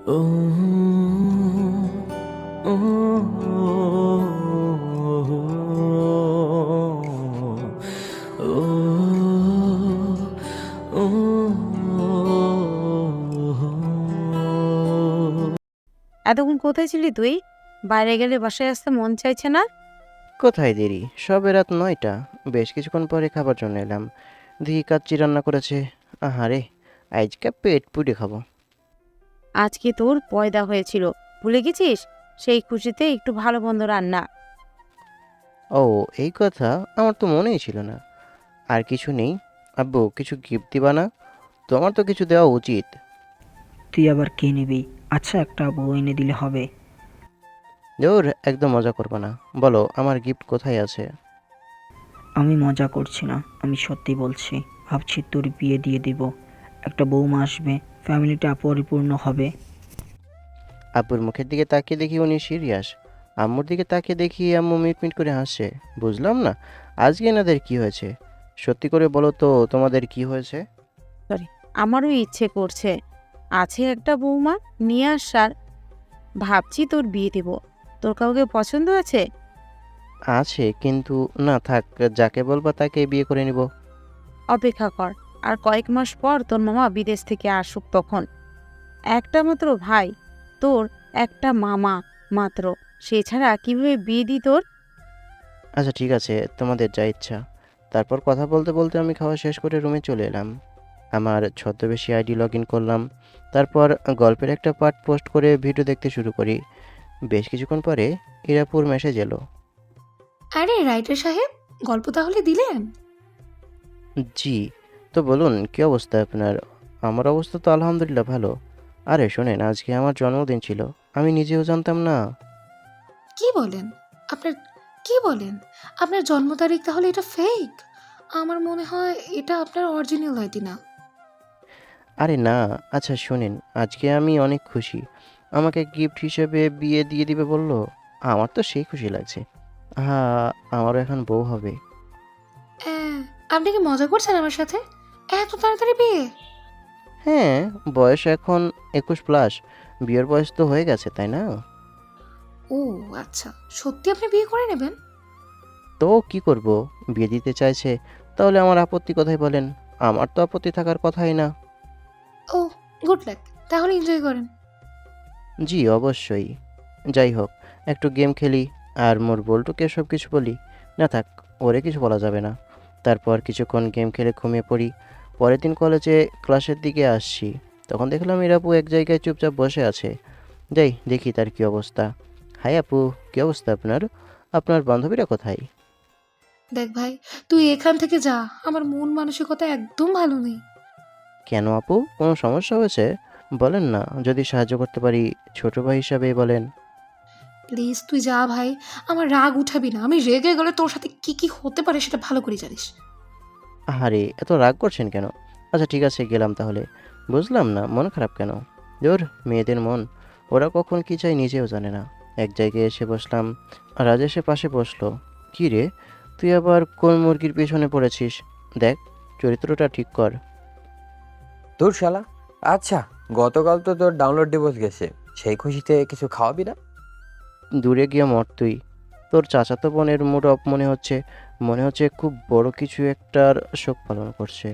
ও ও এতক্ষণ কোথায় ছিলি তুই? বাইরে গেলে বাসায় আসতে মন চাইছে না? কোথায় দেরি, সবে রাত 9টা। বেশ কিছুক্ষণ পরে খাবার জন্য এলাম, দেখি কাচ্চি রান্না করেছে। আহারে, আজকে পেট পুড়ে খাবো। আজকে তোর পয়দা হয়েছিল, ভুলে গেছিস? সেই খুশিতে একটু ভালো মন্দ রান্না। ও, এই কথা আমার তো মনেই ছিল না। আর কিছু নেই? আব্বু কিছু গিফট দিবা না? তোমার তো কিছু দেওয়া উচিত। তুই আবার কে নিবি? আচ্ছা, একটা বউ এনে দিলে হবে। জোর, একদম মজা করবে না। বলো আমার গিফট কোথায় আছে? আমি মজা করছি না, আমি সত্যি বলছি। ভাবছি তোর বিয়ে দিয়ে দিব, একটা বৌমা আসবে, ফ্যামিলিটা পরিপূর্ণ হবে। আব্বুর মুখের দিকে তাকিয়ে দেখি উনি সিরিয়াস। আম্মুর দিকে তাকিয়ে দেখি আম্মু মিটমিট করে হাসছে। বুঝলাম না আজকে এনাদের কি হয়েছে। সত্যি করে বলো তো, তোমাদের কি হয়েছে? সরি, আমারও ইচ্ছে করছে আছে একটা বৌমা নিয়ে আসার। ভাবছি তোর বিয়ে দেব। তোর কাউকে পছন্দ আছে? আছে, কিন্তু না থাক, যাকে বলবা তাকে বিয়ে করে নিব। অপেক্ষা কর, আর কয়েক মাস পর তোর মামা বিদেশ থেকে আসুক তখন। একটা মাত্র ভাই তোর, একটা মামা মাত্র, সে ছাড়া কিভাবে বিয়ে দি তোর? আচ্ছা ঠিক আছে, তোমাদের যা ইচ্ছা। তারপর কথা বলতে বলতে আমি খাওয়া শেষ করে রুমে চলে এলাম। আমার ছদ্মবেশী আইডি লগ ইন করলাম। তারপর গল্পের একটা পার্ট পোস্ট করে ভিডিও দেখতে শুরু করি। বেশ কিছুক্ষণ পরে ইরাপুর মেসেজ এলো। আরে রাইটার সাহেব, গল্প তাহলে দিলেন? জি, তো বলুন কি অবস্থা আপনার? আমার অবস্থা তো আলহামদুলিল্লাহ ভালো। আরে শোনেন, আজকে আমার জন্মদিন ছিল, আমি নিজেও জানতাম না। কি বলেন? আপনার কি বলেন? আপনার জন্ম তারিখ তাহলে এটা ফেক? আমার মনে হয় এটা আপনার অরিজিনাল আইডি না। আরে না, আচ্ছা শোনেন, আজকে আমি অনেক খুশি। আমাকে গিফট হিসেবে বিয়ে দিয়ে দিবে বললো। আমার তো সেই খুশি লাগছে। হ্যাঁ, আমারও এখন বউ হবে। হ্যাঁ, আপনি কি মজা করছেন আমার সাথে? এত তাড়াতাড়ি বিয়ে? হ্যাঁ, বয়স এখন 21+। বিয়ের বয়স তো হয়ে গেছে, তাই না? ও আচ্ছা, সত্যি আপনি বিয়ে করে নেবেন? তো কি করব, বিয়ে দিতে চাইছে, তাহলে আমার আপত্তি কোথায় বলেন? আমার তো আপত্তি থাকার কথাই না। ও, গুড লাক, তাহলে এনজয় করেন। জি অবশ্যই। যাই হোক, একটু গেম খেলি আর মোর বল্টুকে সব কিছু বলি। না থাক, ওরে কিছু বলা যাবে না। তারপর কিছুক্ষণ গেম খেলে ঘুমিয়ে পড়ি। পরের দিন কলেজে ক্লাসের দিকে আসছি, তখন দেখলাম ইরাপু এক জায়গায় চুপচাপ বসে আছে। যাই দেখি তার কি অবস্থা। হাই আপু, কি অবস্থা আপনার? আপনার বান্ধবীরা কোথায়? দেখ ভাই, তুই এখান থেকে যা, আমার মন মানসিকতা একদম ভালো নেই। কেন আপু, কোনো সমস্যা হয়েছে? বলেন না, যদি সাহায্য করতে পারি। ছোট ভাই হিসাবেই বলেন। প্লিজ তুই যা ভাই, আমার রাগ উঠাবি না। আমি রেগে গেলে তোর সাথে কি কি হতে পারে সেটা ভালো করে জানিস। আহারে, এত রাগ করছেন কেন? আচ্ছা ঠিক আছে, গেলাম তাহলে। বুঝলাম না মন খারাপ কেন। ধুর, মেয়েদের মন, ওরা কখন কি চায় নিজেও জানে না। এক জায়গায় এসে বসলাম। রাজেশের পাশে বসলো। কি রে, তুই আবার কোন মুরগির পেছনে পড়েছিস? দেখ, চরিত্রটা ঠিক কর। তোর শালা। আচ্ছা, গতকাল তো তোর ডাউনলোড ডিভোর্স গেছে, সেই খুশিতে কিছু খাওয়াবি না? দূরে গিয়ে মর তুই। তোর চাচাতো বোনের মুড অফ মনে হচ্ছে। মনে হচ্ছে খুব বড় কিছু একটার শোক পালন করছে।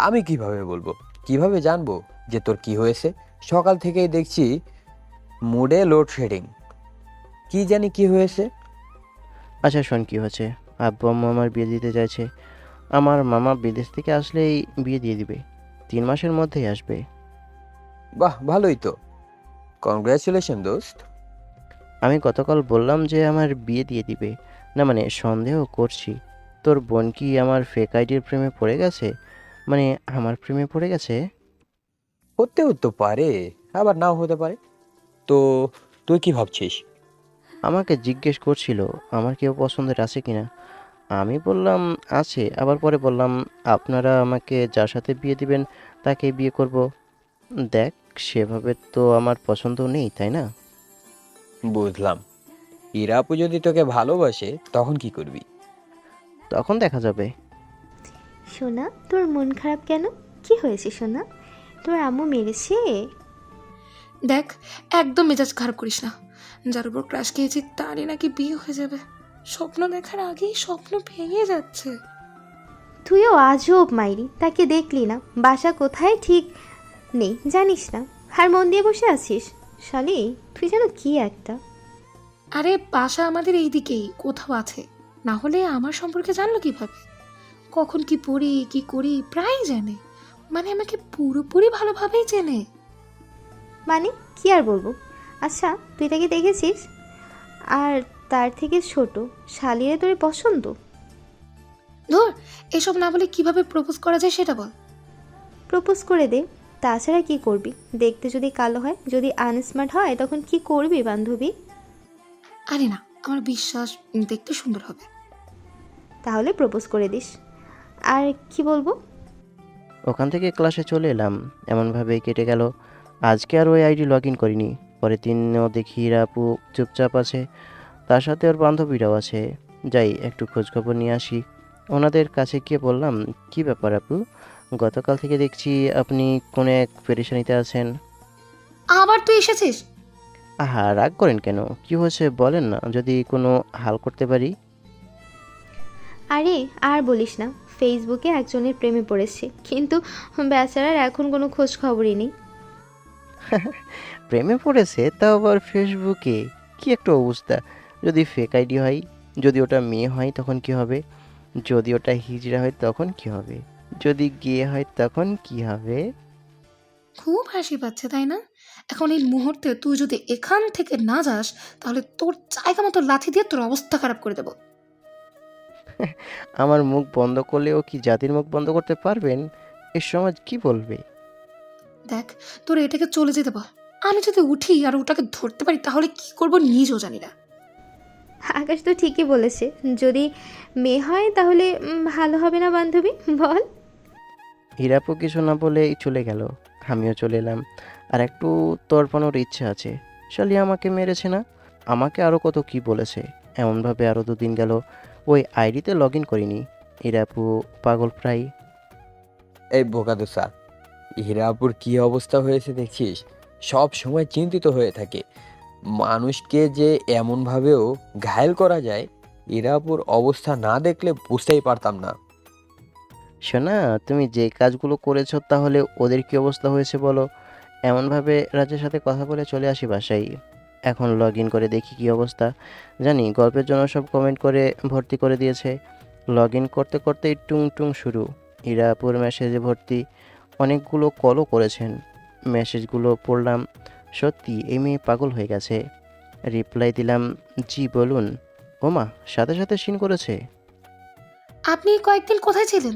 আমি কিভাবে বলবো, কিভাবে জানবো যে তোর কি হয়েছে? সকাল থেকেই দেখছি মুডে লোডশেডিং। কি জানি কি হয়েছে। আচ্ছা শোন কি হয়েছে। আব্বু আম্মু আমার বিয়ে দিতে চাইছে। আমার মামা বিদেশ থেকে আসলেই বিয়ে দিয়ে দিবে। 3 মাসের মধ্যেই আসবে। বাহ, ভালোই তো। কংগ্রাচুলেশন দোস্ত। আমি গতকাল বললাম যে আমার বিয়ে দিয়ে দিবে। না মানে সন্দেহ করছি। তোর বোন কি আমার ফেক আইডির প্রেমে পড়ে গেছে? মানে আমার প্রেমে পড়ে গেছে? হতেও তো পারে, আবার নাও হতে পারে। তো তুই কি ভাবছিস? আমাকে জিজ্ঞেস করছিল আমার কেউ পছন্দের আছে কিনা। আমি বললাম আছে, আবার পরে বললাম আপনারা আমাকে যার সাথে বিয়ে দিবেন তাকে বিয়ে করব। দেখ, সেভাবে তো আমার পছন্দ নেই, তাই না? বুঝলাম। ইরাপু যদি তোকে ভালোবাসে তখন কি করবি? তখন দেখা যাবে। সোনা, তোর মন খারাপ কেন? কি হয়েছে সোনা? তোর আম্মু মেরেছে? দেখ, একদম মেজাজ খারাপ করিস না। যার উপর ক্রাশ খেয়েছি তারই নাকি বিয়ে হয়ে যাবে। স্বপ্ন দেখার আগেই স্বপ্ন ভেঙে যাচ্ছে। তুইও আজব মাইরি, তাকে দেখলি না? বাসা কোথায় ঠিক নেই জানিস না, আর মন দিয়ে বসে আছিস। শালি তুই যেন কি একটা। আরে বাসা আমাদের এইদিকেই কোথাও আছে, না হলে আমার সম্পর্কে জানলো কিভাবে? কখন কি পড়ি কি করি প্রায় জানে, মানে আমাকে পুরোপুরি ভালোভাবেই চেনে। মানে কি আর বলবো। আচ্ছা তুই তাকে দেখেছিস? আর তার থেকে ছোট শালিরে তোর পছন্দ? ধর, এসব না বলে কিভাবে প্রপোজ করা যায় সেটা বল। প্রপোজ করে দে। তাছাড়া কি করবি? দেখতে যদি কালো হয়, যদি আনস্মার্ট হয়, তখন কি করবি বান্ধবী? আরে না, আমার বিশ্বাস দেখতে সুন্দর হবে। তাহলে প্রপোজ করে দিস। আর কি বলবো? ওখান থেকে ক্লাসে চলে এলাম, এমনভাবেই কেটে গেল। আজকে আর ওই আইডি লগ ইন করিনি। পরের দিনও দেখি হীরা আপু চুপচাপ আছে, তার সাথে ওর বান্ধবীরাও আছে। যাই একটু খোঁজখবর নিয়ে আসি। ওনাদের কাছে গিয়ে বললাম, কি ব্যাপার আপু, গতকাল থেকে দেখছি আপনি কোনো এক পেরেশানিতে আছেন। আবার তুই এসেছিস? আহা, রাগ করেন কেন? কি হয়েছে বলেন না, যদি কোনো হাল করতে পারি। আরে আর বলিস না, ফেসবুকে একজনের প্রেমে পড়েছি, কিন্তু বেচারার এখন কোনো খোঁজ খবরই নেই। প্রেমে পড়েছে, তাও আবার ফেসবুকে? কি একটা অবস্থা! যদি ফেক আইডি হয়, যদি ওটা মেয়ে হয় তখন কি হবে? যদি ওটা হিজড়া হয় তখন কি হবে? যদি গে হয় তখন কি হবে? খুব হাসি পাচ্ছে তাই না? এখন এই মুহূর্তে তুই যদি এখান থেকে না যাস, তাহলে তোর জায়গা মতো লাথি দিয়ে তোর অবস্থা খারাপ করে দেবো। আমার মুখ বন্ধ করলেও কি জাতির মুখ বন্ধ করতে পারবেন? এই সমাজ কি বলবে? দেখ, তোর এটাকে চলে যেতে বল। আমি যদি উঠি আর ওটাকে ধরতে পারি তাহলে কি করবো নিজেও জানি না। আকাশ তো ঠিকই বলেছে, যদি মেয়ে হয় তাহলে ভালো হবে না বান্ধবী, বল? হীরাপু কিছু না বলেই চলে গেল। আমিও চলে এলাম। আর একটু তর্পানোর ইচ্ছে আছে। শালি আমাকে মেরেছে না, আমাকে আরও কত কি বলেছে। এমনভাবে আরও 2 দিন গেল, ওই আইডিতে লগ ইন করিনি। হীরাপু পাগল প্রায়। এই বোকাদু স্যার, হীরাপুর কি অবস্থা হয়েছে দেখছিস? সব সময় চিন্তিত হয়ে থাকে। মানুষকে যে এমনভাবেও ঘায়েল করা যায়, হীরাপুর অবস্থা না দেখলে বুঝতেই পারতাম না। শোনা, তুমি যে কাজগুলো করেছো তাহলে ওদের কি অবস্থা হয়েছে বলো। এমনভাবে রাজের সাথে কথা বলে চলে আসি বাসায়। এখন লগ ইন করে দেখি কি অবস্থা। জানি গল্পের জন্য সব কমেন্ট করে ভর্তি করে দিয়েছে। লগ ইন করতে করতেই টুং টুং শুরু। হীরাপুর মেসেজে ভর্তি। অনেকগুলো কলও করেছেন। মেসেজগুলো পড়লাম। সত্যি এই মেয়ে পাগল হয়ে গেছে। রিপ্লাই দিলাম, জি বলুন। ওমা, সাথে সাথে সিন করেছে। আপনি কয়েকদিন কোথায় ছিলেন?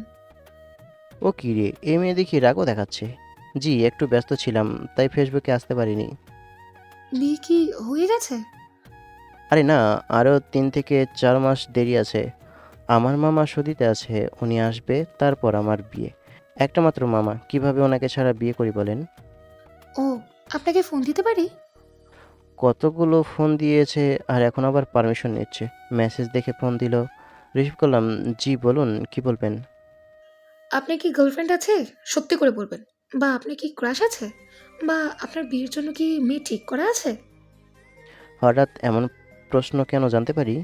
ও কি রে, এই মেয়ে দেখি রাগও দেখাচ্ছে। জি একটু ব্যস্ত ছিলাম, তাই ফেসবুকে আসতে পারিনি। বিয়ে কি হয়ে গেছে? আরে না, আরও 3 থেকে 4 মাস দেরি আছে। আমার মামা সৌদিতে আছে, উনি আসবে, তারপর আমার বিয়ে। একটা মাত্র মামা, কিভাবে ওনাকে ছাড়া বিয়ে করি বলেন? ও, আপনাকে ফোন দিতে পারি? কতগুলো ফোন দিয়েছে, আর এখন আবার পারমিশন নিচ্ছে। মেসেজ দেখে ফোন দিল, রিসিভ করলাম। জি বলুন, কি বলবেন? আপনার কি গার্লফ্রেন্ড আছে? সত্যি করে বলবেন। বা আপনার কি ক্রাশ আছে? বা আপনার বিয়ের জন্য কি মেয়ে ঠিক করা আছে? হঠাৎ এমন প্রশ্ন কেন জানতে পারি?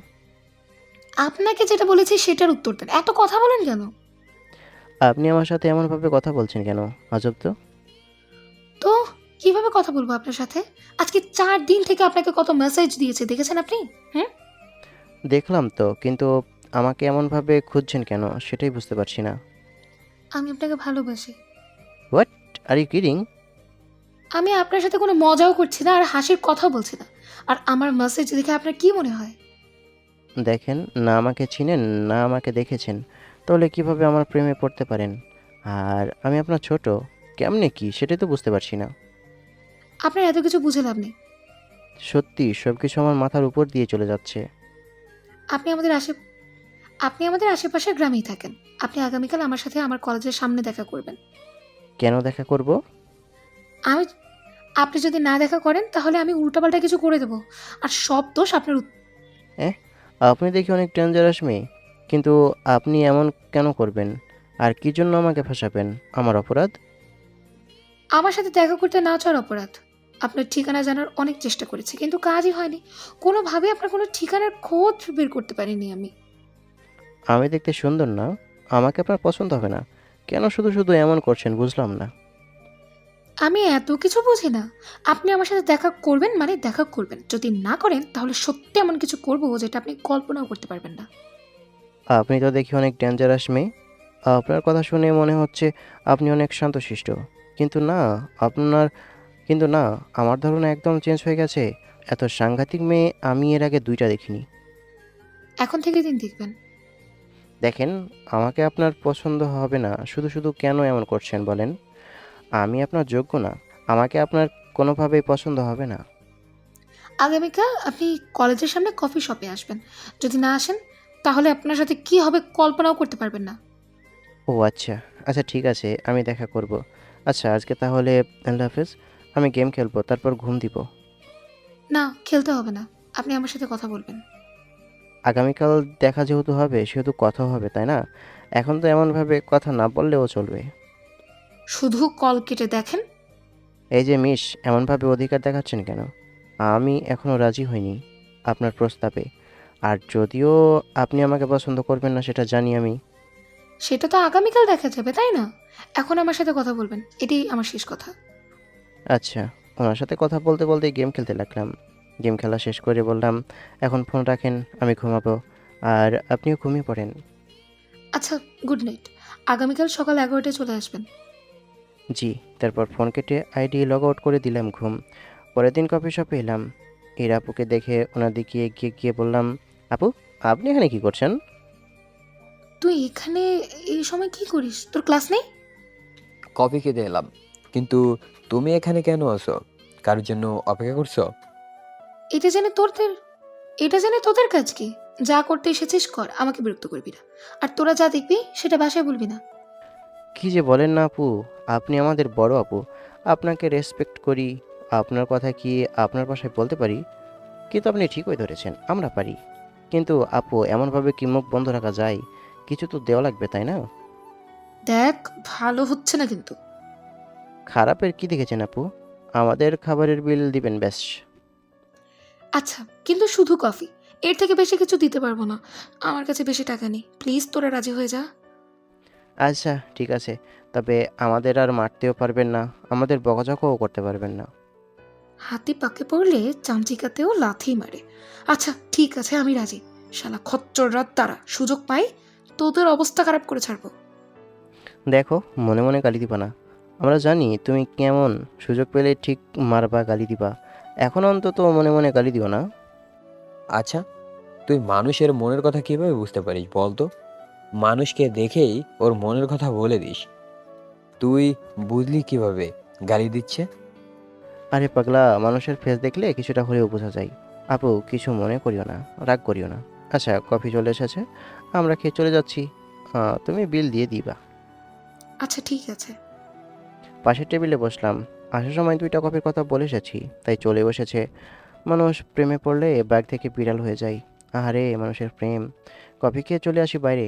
আপনাকে যেটা বলেছি সেটার উত্তর দেন, এত কথা বলেন কেন? আপনি আমার সাথে এমনভাবে কথা বলছেন কেন? আজব তো। তো কিভাবে কথা বলবো আপনার সাথে? আজকে 4 দিন থেকে আপনাকে কত মেসেজ দিয়েছে দেখেছেন আপনি? হুম? দেখলাম তো, কিন্তু আমাকে এমনভাবে খুঁজছেন কেন সেটাই বুঝতে পারছি না। আমি আপনাকে ভালোবাসি। What, are you kidding? আমি আপনার সাথে কোনো মজাও করছি না আর হাসির কথাও বলছি না। আর আমার মেসেজ দেখে আপনার কি মনে হয়? দেখেন, না আমাকে চিনেন না আমাকে দেখেছেন, তাহলে কিভাবে আমার প্রেমে পড়তে পারেন? আর আমি আপনার ছোট, কেমনে কি সেটাই তো বুঝতে পারছি না। আপনার এত কিছু বুঝে লাভ নেই। সত্যি সব কিছু আমার মাথার উপর দিয়ে চলে যাচ্ছে। আপনি আমাদের আশে আপনি আমাদের আশেপাশের গ্রামেই থাকেন। আপনি আগামীকাল আমার সাথে আমার কলেজের সামনে দেখা করবেন। কেন দেখা করব? আমি আপনি যদি না দেখা করেন তাহলে আমি উল্টাপাল্টা কিছু করে দেবো। আর সব দোষ আপনার হ্যাঁ, আপনি দেখি অনেক ডেঞ্জারাস মেয়ে, কিন্তু আপনি এমন কেন করবেন? আর কি জন্য আমাকে ফাঁসাবেন? আমার অপরাধ? আমার সাথে দেখা করতে না চাওয়ার অপরাধ। আপনার ঠিকানা জানার অনেক চেষ্টা করেছি, কিন্তু কাজই হয়নি। কোনোভাবে আপনার কোনো ঠিকানার খোঁজ বের করতে পারিনি আমি। আমি দেখতে সুন্দর না? আমাকে আপনার পছন্দ হবে না? কেন শুধু শুধু এমন করছেন বুঝলাম না। আমি এত কিছু বুঝি না। আপনি আমার সাথে দেখা করবেন মানে দেখা করবেন। যদি না করেন তাহলে সত্যি এমন কিছু করব যেটা আপনি কল্পনাও করতে পারবেন না। আপনি তো দেখি অনেক ডেঞ্জারাস মেয়ে। আপনার কথা শুনে মনে হচ্ছে আপনি অনেক শান্তশিষ্ট। কিন্তু না, আপনার কিন্তু না, আমার ধারণা একদম চেঞ্জ হয়ে গেছে। এত সাংঘাতিক মেয়ে আমি এর আগে ২টা দেখিনি। এখন থেকে দিন দেখবেন। দেখেন, আমাকে আপনার পছন্দ হবে না শুধু শুধু কেন এমন করছেন বলেন? আমি আপনার যোগ্য না। আমাকে আপনার কোনোভাবেই পছন্দ হবে না। আগামীকাল আপনি কলেজের সামনে কফি শপে আসবেন। যদি না আসেন তাহলে আপনার সাথে কি হবে কল্পনাও করতে পারবেন না। ও আচ্ছা, আচ্ছা ঠিক আছে, আমি দেখা করব। আচ্ছা আজকে তাহলে আল্লাহ হাফেজ। আমি গেম খেলবো, তারপর ঘুম দিব। না, খেলতে হবে না। আপনি আমার সাথে কথা বলবেন। আগামীকাল দেখা যেহেতু হবে সেহেতু কথা হবে, তাই না? এখন তো এমনভাবে কথা না বললেও চলবে। শুধু কল কেটে দেখেন। এই যে মিস, এমনভাবে অধিকার দেখাচ্ছেন কেন? আমি এখনও রাজি হইনি আপনার প্রস্তাবে। আর যদিও আপনি আমাকে পছন্দ করবেন না সেটা জানি আমি। সেটা তো আগামীকাল দেখা যাবে, তাই না? এখন আমার সাথে কথা বলবেন, এটাই আমার শেষ কথা। আচ্ছা, ওনার সাথে কথা বলতে বলতে গেম খেলতে লাগলাম। গেম খেলা শেষ করে বললাম, এখন ফোন রাখেন, আমি ঘুমাবো। আর আপনিও ঘুমিয়ে পড়েন। আচ্ছা, গুড নাইট। আগামীকাল সকাল 11টায় চলে আসবেন। জি। তারপর ফোন কেটে আইডি লগ আউট করে দিলাম ঘুম। পরের দিন কফি শপে এলাম। এর আপুকে দেখে ওনার দিকে এগিয়ে গিয়ে বললাম, আপু, আপনি এখানে কি করছেন? তুই এখানে এই সময় কি করিস? তোর ক্লাস নেই? কফি খেতে এলাম। কিন্তু তুমি এখানে কেন আছো? কারোর জন্য অপেক্ষা করছো? এটা জেনে তোদের এটা জেনে তোদের কাজ কি? যা করতে এসেছিস কর, আমাকে বিরক্ত করবি না। আর তোরা যা দেখবি সেটা বাসায় বলবি না। কি যে বলেন না আপু, আপনি আমাদের বড় আপু। আপনাকে রেসপেক্ট করি। আপনার কথা কি আপনার বাসায় বলতে পারি? কিন্তু আপনি ঠিকই ধরেছেন, আমরা পারি। কিন্তু আপু, এমনভাবে কি মুখ বন্ধ রাখা যায়? কিছু তো দেওয়া লাগবে, তাই না? দেখ, ভালো হচ্ছে না কিন্তু। খারাপের কি দেখেছেন আপু? আমাদের খাবারের বিল দিবেন ব্যাস। আচ্ছা, কিন্তু শুধু কফি, এর থেকে বেশি কিছু দিতে পারবো না। আমার কাছে বেশি টাকা নেই, প্লিজ তোরা রাজি হয়ে যা। আচ্ছা ঠিক আছে, তবে আমাদের আর মারতেও পারবেন না, আমাদের বকাঝকাও করতে পারবেন না। হাতে পাকে পড়লে চামচিকাতেও লাথি মারে। আচ্ছা ঠিক আছে, আমি রাজি। শালা খচ্চর রাত তারা সুযোগ পাই তোদের অবস্থা খারাপ করে ছাড়বো। দেখো, মনে মনে গালি দিবা না। আমরা জানি তুমি কেমন, সুযোগ পেলে ঠিক মারবা, গালি দিবা। এখন অন্তত মনে মনে গালি দিও না। আচ্ছা, তুই মানুষের মনের কথা কিভাবে বুঝতে পারিস বল তো? মানুষকে দেখেই ওর মনের কথা বলে দিস। তুই বুঝলি কিভাবে গালি দিচ্ছে? আরে পাগলা, মানুষের ফেস দেখলে কিছুটা হলেও বোঝা যায়। আপু, কিছু মনে করিও না, রাগ করিও না। আচ্ছা, কফি চলে এসেছে, আমরা খেয়ে চলে যাচ্ছি। তুমি বিল দিয়ে দিবা। আচ্ছা ঠিক আছে। পাশের টেবিলে বসলাম। আসার সময় 2টা কফির কথা বলে এসেছি, তাই চলে বসেছে। মানুষ প্রেমে পড়লে ব্যাগ থেকে বিড়াল হয়ে যায়। আহারে মানুষের প্রেম। কফি খেয়ে চলে আসি বাইরে।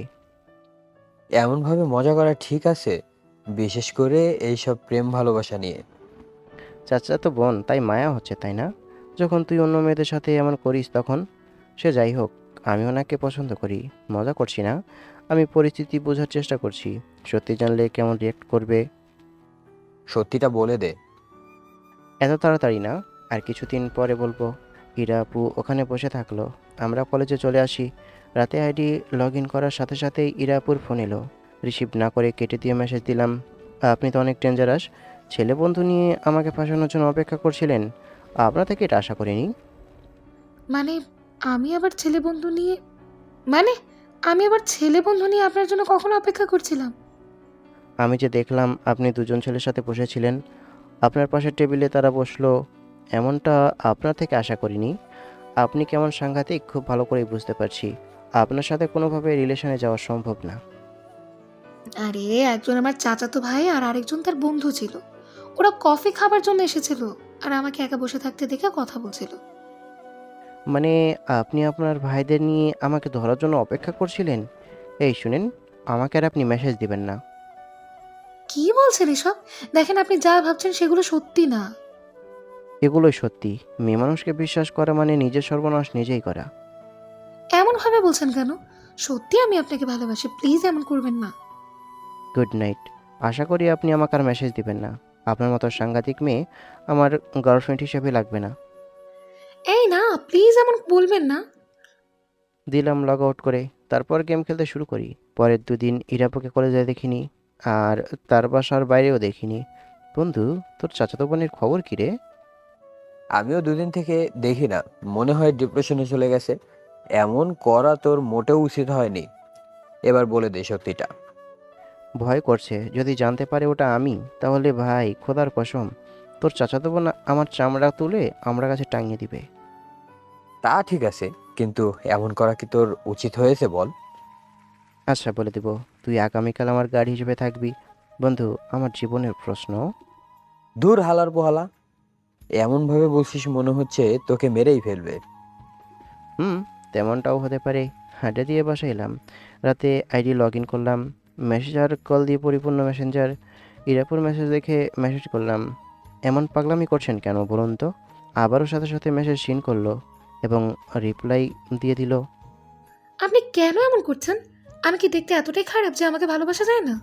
এমনভাবে মজা করা ঠিক আছে? বিশেষ করে এইসব প্রেম ভালোবাসা নিয়ে। চাচা তো বোন, তাই মায়া হচ্ছে, তাই না? যখন তুই অন্য মেয়েদের সাথে এমন করিস তখন। সে যাই হোক, আমি ওনাকে পছন্দ করি। মজা করছি না, আমি পরিস্থিতি বোঝার চেষ্টা করছি। সত্যি জানলে কেমন রিয়েক্ট করবে। সত্যিটা বলে দে। এত তাড়াতাড়ি না, আর কিছুদিন পরে বলবো। ইরা আপু ওখানে বসে থাকলো। আমরা কলেজে চলে আসি। রাতে আইডি লগ ইন করার সাথে সাথেই ইরা আপুর ফোন এলো। রিসিভ না করে কেটে দিয়ে মেসেজ দিলাম, আপনি তো অনেক ডেঞ্জারাস। ছেলে বন্ধু নিয়ে আমাকে ফাঁসানোর জন্য অপেক্ষা করছিলেন? আপনার থেকে এটা আশা করিনি। মানে আমি আবার ছেলে বন্ধু নিয়ে মানে আমি আবার ছেলে বন্ধু নিয়ে আপনার জন্য কখনো অপেক্ষা করছিলাম? আমি যে দেখলাম আপনি দুজন ছেলের সাথে বসেছিলেন, আপনার পাশের টেবিলে তারা বসলো, এমনটা আপনার থেকে আশা করিনি। আপনি কেমন সাংঘাতিক খুব ভালো করেই বুঝতে পারছি। আপনার সাথে কোনোভাবে রিলেশনে যাওয়া সম্ভব না। আরে, একজন আমার চাচাতো ভাই আর আরেকজন তার বন্ধু ছিল। ওরা কফি খাবার জন্য এসেছিল আর আমাকে একা বসে থাকতে দেখে কথা বলছিল। মানে আপনি আপনার ভাইদের নিয়ে আমাকে ধরার জন্য অপেক্ষা করছিলেন? এই শুনেন, আমাকে আর আপনি মেসেজ দিবেন না। কি বলছেন এসব? দেখেন, আপনি যা ভাবছেন সেগুলো সত্যি না। এগুলোই সত্যি। মেয়ে মানুষকে বিশ্বাস করা মানে নিজের সর্বনাশ নিজেই করা। এমন ভাবে বলছেন কেন? সত্যি আমি আপনাকে ভালোবাসি, প্লিজ এমন করবেন না। Good night. আশা করি আপনি আমাকে আর মেসেজ দিবেন না। আপনার মতো সাংঘাতিক মেয়ে আমার গার্লফ্রেন্ড হিসেবে লাগবে না। এই না, প্লিজ এমন বলবেন না। দিলাম লগ আউট করে। তারপর গেম খেলতে শুরু করি। পরের দুদিন ইরাপুকে কলেজে দেখিনি, আর তার বাসার বাইরেও দেখিনি। বন্ধু, তোর চাচাতো বোনের খবর কী রে? আমিও দুদিন থেকে দেখি না, মনে হয় ডিপ্রেশনে চলে গেছে। এমন করা তোর মোটেও উচিত হয়নি। এবার বলে দে সত্যিটা। ভয় করছে, যদি জানতে পারে ওটা আমি, তাহলে ভাই খোদার কসম, তোর চাচাতো বোন আমার চামড়া তুলে আমার কাছে টাঙিয়ে দিবে। তা ঠিক আছে, কিন্তু এমন করা কি তোর উচিত হয়েছে বল? আচ্ছা, বলে দেব। তুই আগামীকাল আমার গার্ড হিসেবে থাকবি। বন্ধু, আমার জীবনের প্রশ্ন। দূর হালার পোহালা, এমন ভাবে বলছিস মনে হচ্ছে তোকে মেরেই ফেলবে। হুম, তেমনটাও হতে পারে। হাঁটে দিয়ে বাসায় এলাম। রাতে আইডি লগ ইন করলাম। মেসেজ আর কল দিয়ে পরিপূর্ণ মেসেঞ্জার। ইরাপুর মেসেজ দেখে মেসেজ করলাম। এমন পাগলামি করছেন কেন বলুন তো? আবারও সাথে সাথে মেসেজ সিন করলো এবং রিপ্লাই দিয়ে দিল। আপনি কেন এমন করছেন? আমি কি দেখতে এতটাই খারাপ যে আমাকে ভালোবাসা যায় না?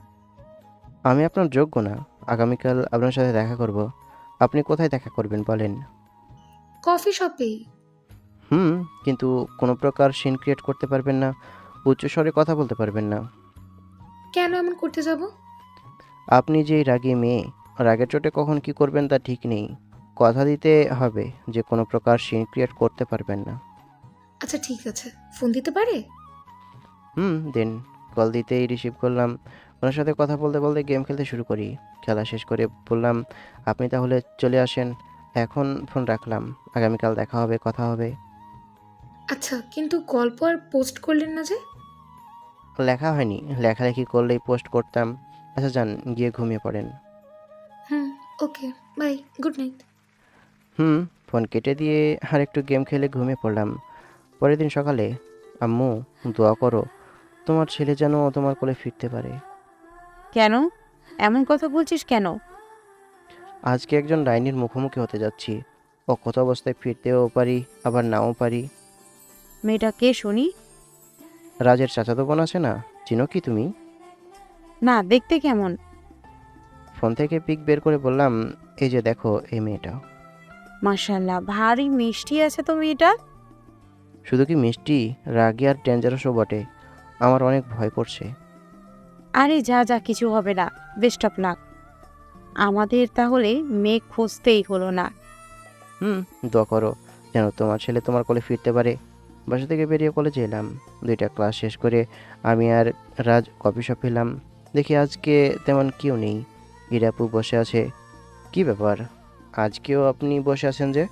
আমি আপনার যোগ্য না। আগামীকাল আপনার সাথে দেখা করব। আপনি কোথায় দেখা করবেন বলেন? কফি শপেই। হুম, কিন্তু কোনো প্রকার সিন ক্রিয়েট করতে পারবেন না, উচ্চস্বরে কথা বলতে পারবেন না। কেন এমন করতে যাব? আপনি যেই রাগী মেয়ে, রাগের চোটে কখন কি করবেন তা ঠিক নেই। কথা দিতে হবে যে কোনো প্রকার সিন ক্রিয়েট করতে পারবেন না। আচ্ছা ঠিক আছে, ফোন দিতে পারে? দেন। কল দিতেই রিসিভ করলাম। ওনার সাথে কথা বলতে বলতে গেম খেলতে শুরু করি। খেলা শেষ করে বললাম, আপনি তাহলে চলে আসেন। এখন ফোন রাখলাম। আগামীকাল দেখা হবে, কথা হবে। আচ্ছা, কিন্তু গল্প আর পোস্ট করলেন না যে? লেখা হয়নি, লেখালেখি করলেই পোস্ট করতাম। আচ্ছা যান, গিয়ে ঘুমিয়ে পড়েন। Hmm, okay, bye, good night. Hmm phone কেটে দিয়ে আর একটু গেম খেলে ঘুমিয়ে পড়লাম। পরের দিন সকালে, আম্মু, দোয়া করো তোমার ছেলে যেন তোমার কোলে ফিরতে পারে। কেন এমন কথা বলছিস কেন? আজকে একজন ডাইনির মুখোমুখি হতে যাচ্ছি। অক্ষত অবস্থায় ফিরতেও পারি, আবার নাও পারি। মেয়েটা কে শুনি? রাজের চাচাতো বোন আছে না, চিনো কি তুমি? না, দেখতে কেমন? ফোন থেকে পিক বের করে বললাম, এই যে দেখো এই মেয়েটা। মাশাআল্লাহ, ভারী মিষ্টি আছে তো মেয়েটা। শুধু কি মিষ্টি, রাগী আর ডেঞ্জারাসও বটে। আমার অনেক ভয় করছে। আরে যা যা, কিছু হবে না। Best of luck. আমাদের তাহলে মেয়ে খুঁজতেই হলো না। দোয়া করো যেন তোমার ছেলে তোমার কোলে ফিরতে পারে। বাসা থেকে বেরিয়ে কলেজে এলাম। 2টা ক্লাস শেষ করে আমি আর রাজ কফি শপ এলাম। দেখি আজকে তেমন কেউ নেই। ইরাপু বসে আছে। কি ব্যাপার, আজকেও আপনি বসে আছেন যে?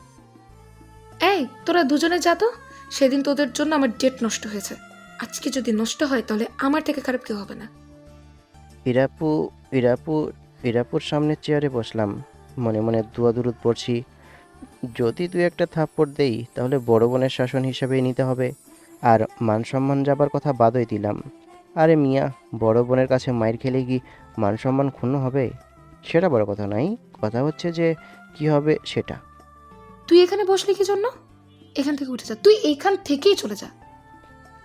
এই, তোরা দুজনে যা তো। সেদিন তোদের জন্য আমার ডেট নষ্ট হয়েছে। আজকে যদি নষ্ট হয় তাহলে আমার থেকে খারাপ কেউ হবে না। ইরাপু ইরাপু ইরাপুর সামনের চেয়ারে বসলাম। মনে মনে দুয়া দুরুদ পড়ছি। যদি দুই একটা থাপ্পড় দেই তাহলে বড় বোনের শাসন হিসাবেই নিতে হবে। আর মান সম্মান যাবার কথা বাদই দিলাম। আরে মিয়া, বড় বোনের কাছে মাইর খেলে কি মান সম্মান ক্ষুণ্ণ হবে? সেটা বড় কথা নয়, কথা হচ্ছে যে কি হবে সেটা। তুই এখানে বসলি কি জন্য? এখান থেকে উঠে যা, তুই এখান থেকেই চলে যা।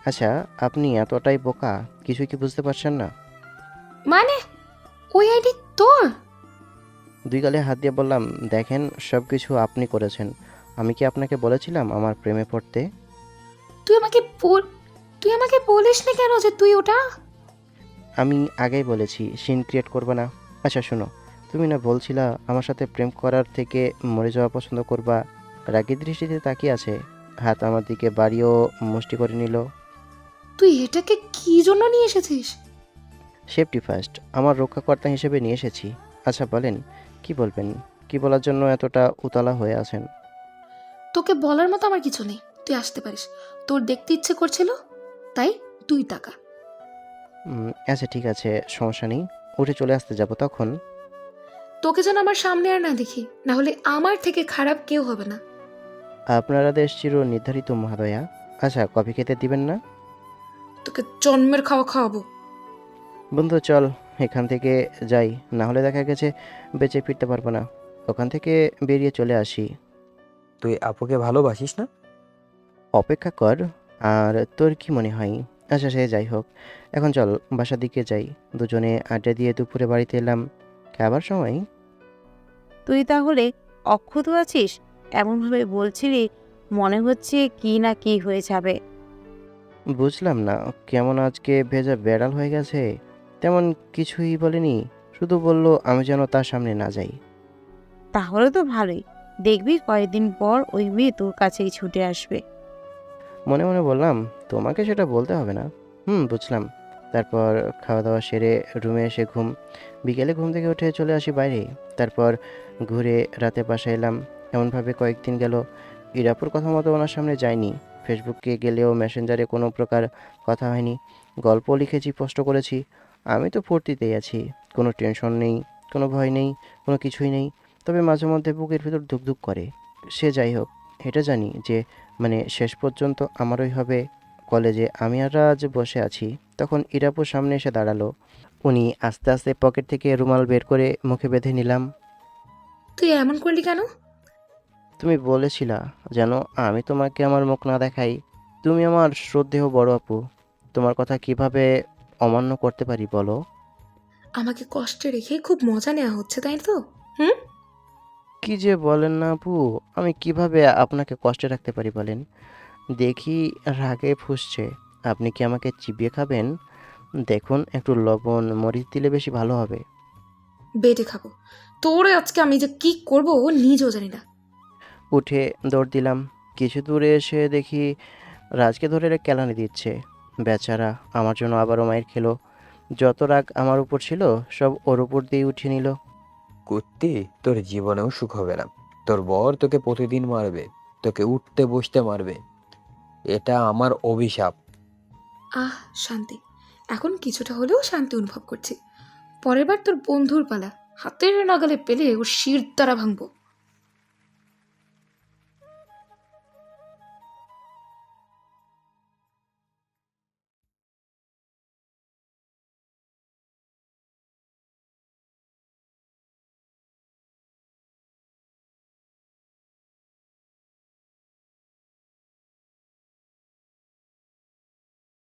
আচ্ছা, আপনি এতটাই বোকা, কিছুই কি বুঝতে পারছেন না? মানে, ওই আইডি তোর? দুই গালে হাত দিয়ে বললাম, দেখেন সব কিছু আপনি করেছেন। আমি কি আপনাকে বলেছিলাম আমার প্রেমে পড়তে? তুই আমাকে বল, তুই আমাকে বলিস না কেন যে তুই ওটা? আমি আগেই বলেছি সিন ক্রিয়েট করবে না। আচ্ছা শোনো, তুমি না বলছিলা আমার সাথে প্রেম করার থেকে মরে যাওয়া পছন্দ করবা? রাগী দৃষ্টিতে তাকিয়ে আছে, হাত আমার দিকে বাড়িয়েও মুষ্টি করে নিল। তুই এটাকে কি জন্য নিয়ে এসেছিস? সেফটি ফার্স্ট, আমার রক্ষাকর্তা হিসেবে নিয়ে এসেছি। আচ্ছা বলেন, কি বলবেন? কি বলার জন্য এতটা উতলা হয়ে আছেন? তোকে বলার মতো আমার কিছু নেই, তুই আসতে পারিস। তোর দেখতে ইচ্ছে করছিল, তাই তুই টাকা। আচ্ছা ঠিক আছে, সমস্যা নেই। উঠে চলে আসতে যাব তখন। তোকে যেন আমার সামনে আর না দেখি, না হলে আমার থেকে খারাপ কেউ হবে না। আপনার আদেশ চির নির্ধারিত মহাদয়া। আচ্ছা, কফি খেতে দিবেন না? তোকে জন্মের খাওয়া খাওয়াবো। বন্ধু চল এখান থেকে যাই, না হলে দেখা গেছে বেঁচে ফিরতে পারবো না। ওখান থেকে বেরিয়ে চলে আসি। তুই আপুকে ভালোবাসিস না? অপেক্ষা কর। আর তোর কি মনে হয়? আচ্ছা সে যাই হোক, এখন চল বাসার দিকে যাই। দুজনে আড্ডা দিয়ে দুপুরে বাড়িতে এলাম। খাবার সময় তুই তাহলে অক্ষত আছিস? এমনভাবে বলছিলি মনে হচ্ছে কি না কি হয়ে যাবে। বুঝলাম না, কেমন আজকে ভেজা বেড়াল হয়ে গেছে। তেমন কিছুই বলেনি, শুধু বলল আমি যেন তার সামনে না যাই। তাহলে তো ভালোই, দেখবি কয়েকদিন পর ওই মেয়ে তোর কাছেই ছুটে আসবে। মনে মনে বললাম তোমাকে সেটা বলতে হবে না। বুঝলাম। তারপর খাওয়া দাওয়া সেরে রুমে এসে ঘুম। বিকেলে ঘুম থেকে উঠে চলে আসি বাইরে। তারপর ঘুরে রাতে বাসায় এলাম। এমনভাবে কয়েকদিন গেল। ইরাপুর কথা মতো ওনার সামনে যাইনি। ফেসবুকে গেলেও মেসেঞ্জারে কোনো প্রকার কথা হয়নি। গল্প লিখেছি, পোস্ট করেছি। আমি তো ফুর্তিতেই আছি। কোনো টেনশন নেই, কোনো ভয় নেই, কোনো কিছুই নেই। তবে মাঝে মধ্যে বুকের ভিতর ধুকধুক করে। সে যাই হোক, এটা জানি যে শেষ পর্যন্ত আমারই হবে। কলেজে আমি আর রাজ বসে আছি, তখন ইরাপুর সামনে এসে দাঁড়ালো। উনি আস্তে আস্তে পকেট থেকে রুমাল বের করে মুখে বেঁধে নিলাম। তুই এমন করলি কেন? তুমি বলেছিলা যেন আমি তোমাকে আমার মুখ না দেখাই। তুমি আমার শ্রদ্ধেয় বড় আপু। তোমার কথা কিভাবে অমান্য করতে পারি বলো? আমাকে কষ্টে রেখে খুব মজা নেওয়া হচ্ছে, তাই তো? হুম। কি যে বলেন না আপু, আমি কিভাবে আপনাকে কষ্টে রাখতে পারি বলেন? দেখি রাগে ফুঁসছে। আপনি কি আমাকে চিবিয়ে খাবেন? দেখুন একটু লবণ মরিচ দিলে বেশি ভালো হবে। বেটে খাবো। তোরে আজকে আমি যে কি করব নিজেও জানি না। উঠে দৌড় দিলাম। কিছু দূরে এসে দেখি রাজকে ধরে কেলানি দিচ্ছে। বেচারা আমার জন্য আবারও মাইর খেলো। যত রাগ আমার উপর ছিল সব ওর উপর দিয়ে উঠিয়ে নিল। কুত্তি, তোর জীবনেও সুখ হবে না। তোর বর তোকে প্রতিদিন মারবে, তোকে উঠতে বসতে মারবে। এটা আমার অভিশাপ। আহ, শান্তি। এখন কিছুটা হলেও শান্তি অনুভব করছি। পরের বার তোর বন্ধুর পালা, হাতের নাগালে পেলে ওর শির দ্বারা ভাঙবো।